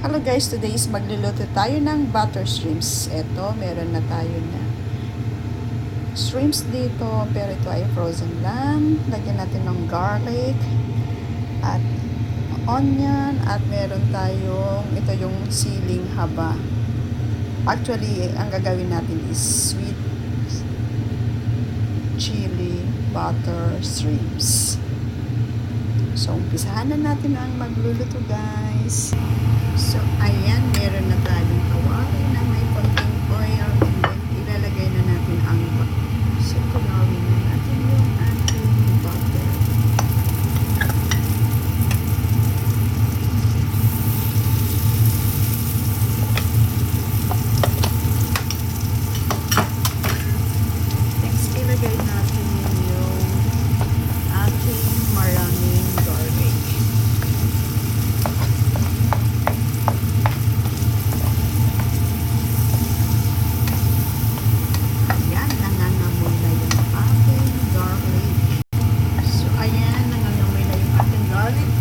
Hello guys, today is magluluto tayo ng butter shrimps. Ito, meron na tayo na shrimps dito, pero ito ay frozen lang. Lagyan natin ng garlic at onion at meron tayong, ito yung siling haba. Actually, ang gagawin natin is sweet chili butter shrimps. So, umpisahan na natin ang magluluto guys. So, ayan, meron na tayong kawali na may konting oil and then ilalagay na natin ang so, kulawin na natin yung ating butter. Next, ilagay natin yung ating maraming garlic.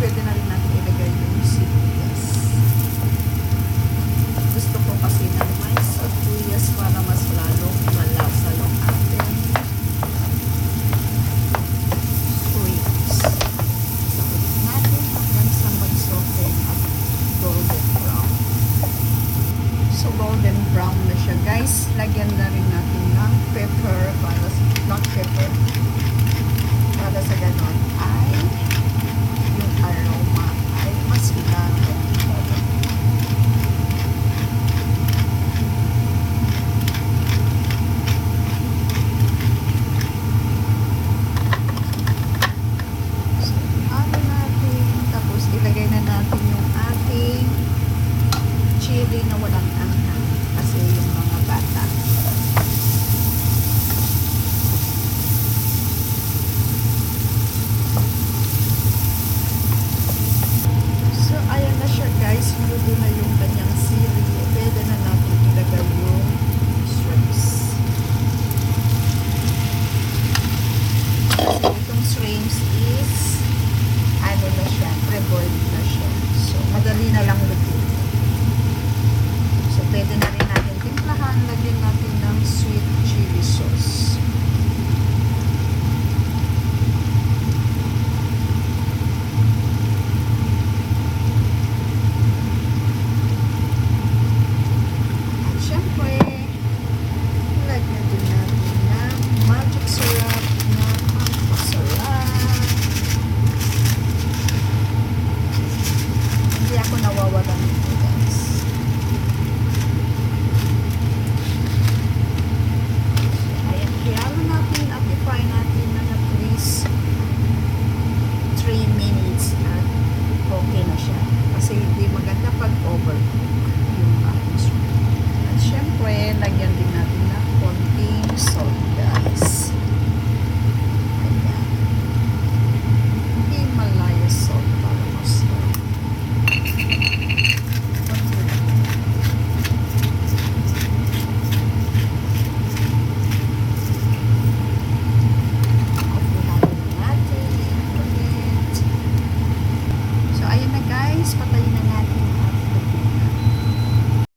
Pwede na rin natin ilagay yung sibuyas. Gusto ko kasi ng may sibuyas para mas lalong malasa yung ating shrimps. Sakulit natin hanggang sa mag-soften at golden brown. So golden brown na siya guys. Lagyan na rin natin ng pepper para sa black pepper. Para sa ganon ay aroma ay mas lalong so, ano natin tapos ilagay na natin yung ating chili na walang anghang kasi yung mga bata. Ayan na siya guys, luto na yung kanyang sili. Pwede na natin ilagay yung shrimps. So, itong shrimps is ano na siya, pre-boiled na siya. So, madali na lang lutuin. So, pwede na rin natin timplahan. Lagyan natin ng sweet chili sauce. Nawawalan nito guys. Ayan, ihalo natin at i-fry natin na at least 3 minutes at okay na siya.